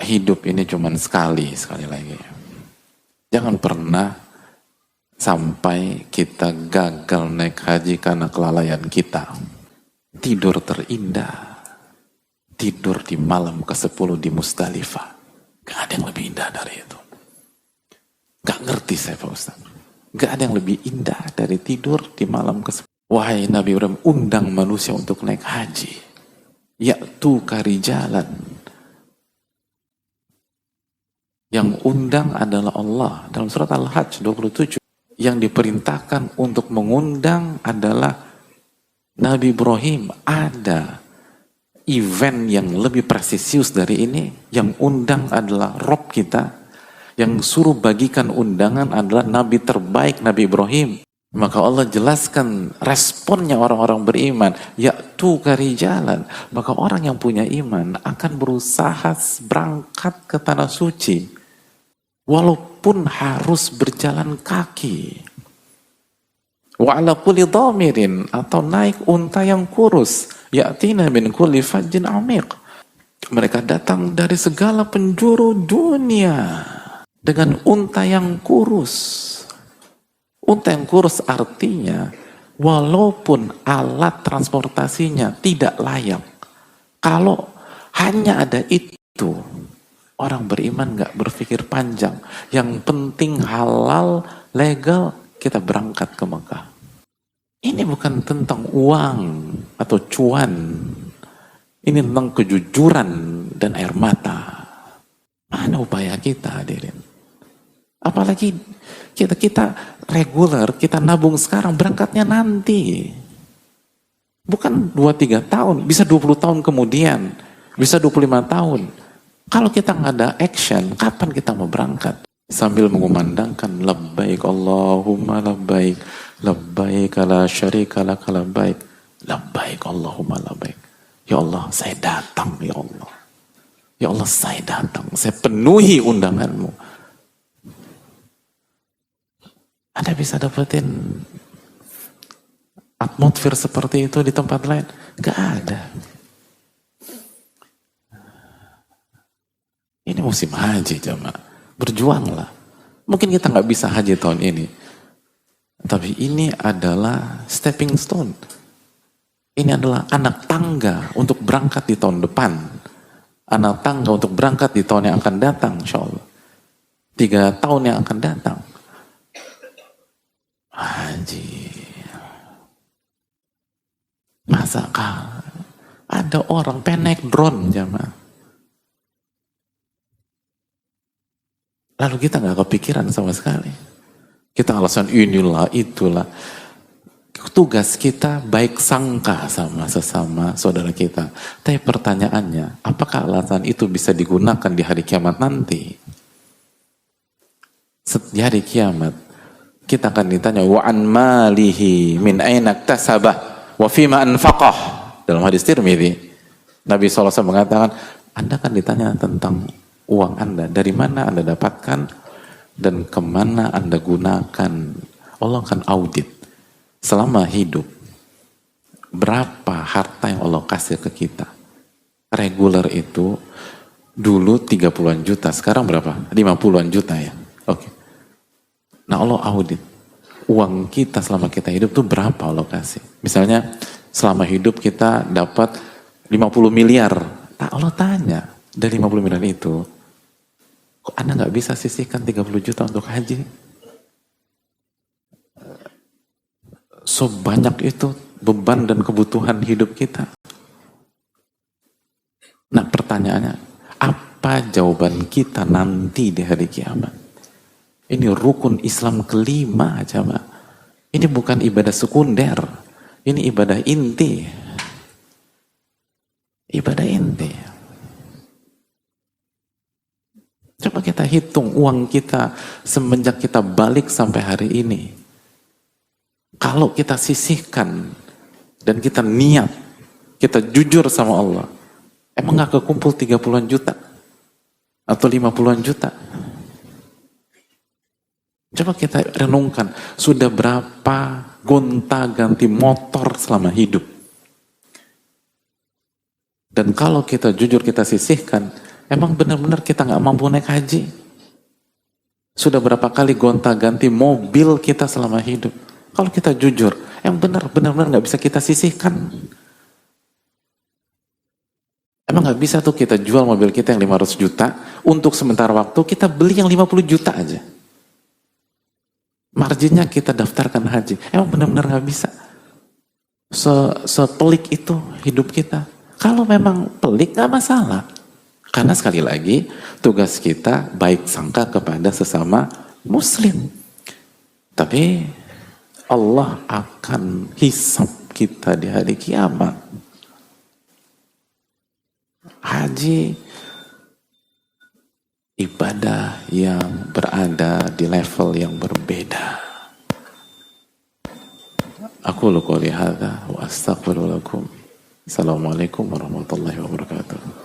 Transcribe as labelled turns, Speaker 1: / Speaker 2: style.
Speaker 1: hidup ini cuman sekali lagi. Jangan pernah sampai kita gagal naik haji karena kelalaian kita. Tidur terindah, tidur di malam ke-10 di Musdalifah. Gak ada yang lebih indah dari itu. Gak ngerti saya Pak Ustaz. Gak ada yang lebih indah dari tidur di malam ke-10. Wahai Nabi Ibrahim, undang manusia untuk naik haji. Ya'tu karijalan. Yang undang adalah Allah. Dalam surat Al-Hajj 27. Yang diperintahkan untuk mengundang adalah Nabi Ibrahim. Ada event yang lebih presisius dari ini. Yang undang adalah Rob kita. Yang suruh bagikan undangan adalah Nabi terbaik, Nabi Ibrahim. Maka Allah jelaskan responnya orang-orang beriman. Ya'tu karijalan. Maka orang yang punya iman akan berusaha berangkat ke tanah suci. Walaupun harus berjalan kaki. Wa ala kulli dhamirin. Atau naik unta yang kurus. Ya'tina min kulli fajjin amiq. Mereka datang dari segala penjuru dunia. Dengan unta yang kurus. Unta yang kurus artinya walaupun alat transportasinya tidak layak, kalau hanya ada itu, orang beriman gak berpikir panjang. Yang penting halal, legal, kita berangkat ke Mekah. Ini bukan tentang uang atau cuan. Ini tentang kejujuran dan air mata. Mana upaya kita, hadirin? Apalagi kita reguler, kita nabung sekarang, berangkatnya nanti. Bukan 2-3 tahun, bisa 20 tahun kemudian, bisa 25 tahun. Kalau kita nggak ada action, kapan kita mau berangkat? Sambil mengumandangkan labbaik Allahumma labbaik, labbaik la syarika lak labbaik, labbaik Allahumma labbaik. Ya Allah, saya datang ya Allah. Ya Allah, saya datang, saya penuhi undanganmu. Anda bisa dapetin atmosfer seperti itu di tempat lain? Gak ada. Ini musim haji, jemaah. Berjuanglah. Mungkin kita gak bisa haji tahun ini. Tapi ini adalah stepping stone. Ini adalah anak tangga untuk berangkat di tahun depan. Anak tangga untuk berangkat di tahun yang akan datang, insya Allah. 3 tahun yang akan datang. Haji. Masakah ada orang pengen naik drone, jemaah? Lalu kita nggak kepikiran sama sekali. Kita alasan inilah itulah. Tugas kita baik sangka sama sesama saudara kita. Tapi pertanyaannya, apakah alasan itu bisa digunakan di hari kiamat nanti? Di hari kiamat kita akan ditanya wa an malihi min aina iktasabah wa fima anfaqah. Dalam hadis Tirmidzi, Nabi SAW mengatakan, Anda akan ditanya tentang uang Anda, dari mana Anda dapatkan dan kemana Anda gunakan. Allah akan audit selama hidup. Berapa harta yang Allah kasih ke kita? Reguler itu dulu 30-an juta, sekarang berapa? 50-an juta ya. Oke. Nah, Allah audit uang kita selama kita hidup tuh berapa Allah kasih. Misalnya selama hidup kita dapat 50 miliar. Nah, Allah tanya, dari 50 miliar itu kok Anda nggak bisa sisihkan 30 juta untuk haji? Sebanyak itu beban dan kebutuhan hidup kita. Nah, pertanyaannya, apa jawaban kita nanti di hari kiamat? Ini rukun Islam kelima, jemaah. Ini bukan ibadah sekunder. Ini ibadah inti. Ibadah inti. Coba kita hitung uang kita semenjak kita balik sampai hari ini. Kalau kita sisihkan dan kita niat, kita jujur sama Allah, emang gak kekumpul 30-an juta? Atau 50-an juta? Coba kita renungkan, sudah berapa gonta-ganti motor selama hidup? Dan kalau kita jujur, kita sisihkan, Emang benar-benar kita nggak mampu naik haji? Sudah berapa kali gonta-ganti mobil kita selama hidup? Kalau kita jujur, yang benar-benar nggak bisa kita sisihkan. Emang nggak bisa tuh kita jual mobil kita yang 500 juta, untuk sementara waktu kita beli yang 50 juta aja. Marginnya kita daftarkan haji. Emang benar-benar nggak bisa. Sepelik itu hidup kita. Kalau memang pelik nggak masalah. Karena sekali lagi tugas kita baik sangka kepada sesama muslim. Tapi Allah akan hisab kita di hari kiamat. Haji ibadah yang berada di level yang berbeda. Aku qouli hadza wa astaghfiru lakum. Assalamualaikum warahmatullahi wabarakatuh.